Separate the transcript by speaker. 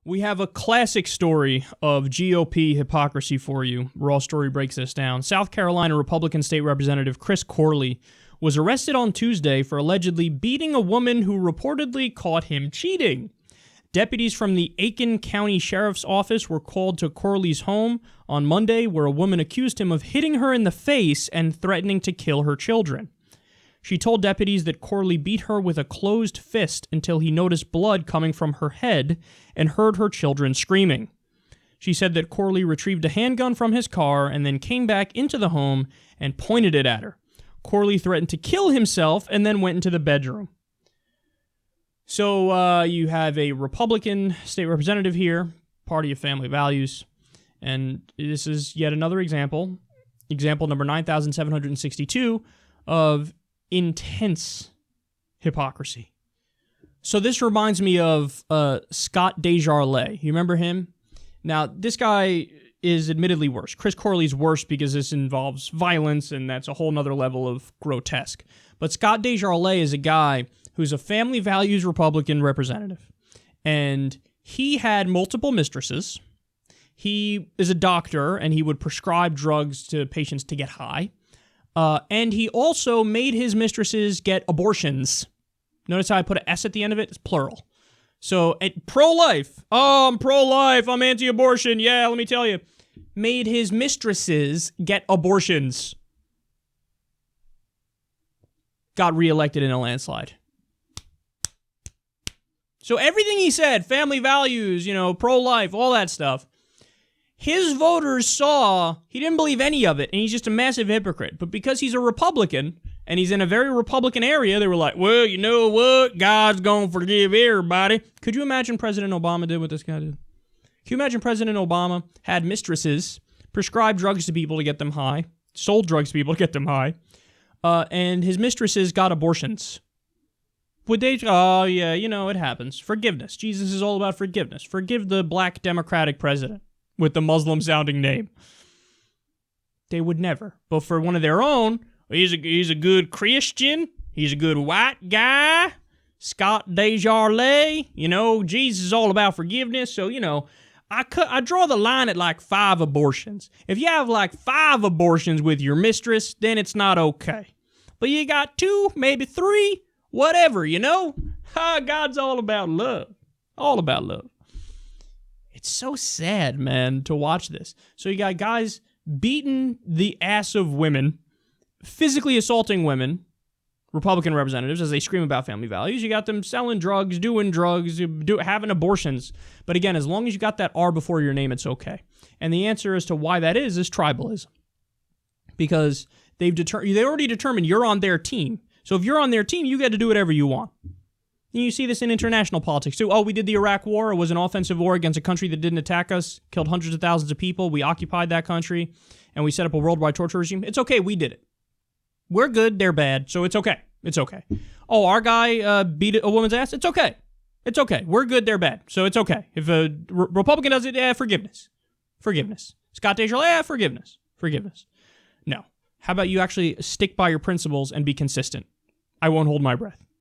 Speaker 1: We have a classic story of GOP hypocrisy for you. Raw Story breaks this down. South Carolina Republican State Representative Chris Corley was arrested on Tuesday for allegedly beating a woman who reportedly caught him cheating. Deputies from the Aiken County Sheriff's Office were called to Corley's home on Monday, where a woman accused him of hitting her in the face and threatening to kill her children. She told deputies that Corley beat her with a closed fist until he noticed blood coming from her head and heard her children screaming. She said that Corley retrieved a handgun from his car and then came back into the home and pointed it at her. Corley threatened to kill himself and then went into the bedroom. So you have a Republican state representative here, party of family values, and this is yet another example number 9,762 of intense hypocrisy. So this reminds me of Scott Desjardins. You remember him? Now, this guy is admittedly worse. Chris Corley's worse because this involves violence, and that's a whole nother level of grotesque. But Scott Desjardins is a guy who's a family values Republican representative, and he had multiple mistresses. He is a doctor, and he would prescribe drugs to patients to get high. And he also made his mistresses get abortions. Notice how I put an S at the end of it? It's plural. So, pro-life. Oh, I'm pro-life. I'm anti-abortion. Yeah, let me tell you. Made his mistresses get abortions. Got reelected in a landslide. So everything he said, family values, pro-life, all that stuff, his voters saw, he didn't believe any of it, and he's just a massive hypocrite. But because he's a Republican, and he's in a very Republican area, they were like, well, you know what? God's gonna forgive everybody. Could you imagine President Obama did what this guy did? Can you imagine President Obama had mistresses, prescribed drugs to people to get them high, sold drugs to people to get them high, and his mistresses got abortions? Would they, oh yeah, it happens. Forgiveness. Jesus is all about forgiveness. Forgive the black Democratic president with the Muslim-sounding name. They would never. But for one of their own, he's a good Christian. He's a good white guy. Scott Desjardins. Jesus is all about forgiveness. So, I draw the line at like 5 abortions. If you have like 5 abortions with your mistress, then it's not okay. But you got 2, maybe 3, whatever, God's all about love. All about love. It's so sad, man, to watch this. So you got guys beating the ass of women, physically assaulting women, Republican representatives, as they scream about family values. You got them selling drugs, doing drugs, having abortions. But again, as long as you got that R before your name, it's okay. And the answer as to why that is tribalism. Because they already determined you're on their team. So if you're on their team, you get to do whatever you want. And you see this in international politics, too. Oh, we did the Iraq War. It was an offensive war against a country that didn't attack us, killed hundreds of thousands of people. We occupied that country, and we set up a worldwide torture regime. It's okay. We did it. We're good. They're bad. So it's okay. It's okay. Oh, our guy beat a woman's ass? It's okay. It's okay. We're good. They're bad. So it's okay. If a Republican does it, forgiveness. Forgiveness. Scott Desjardins, forgiveness. Forgiveness. No. How about you actually stick by your principles and be consistent? I won't hold my breath.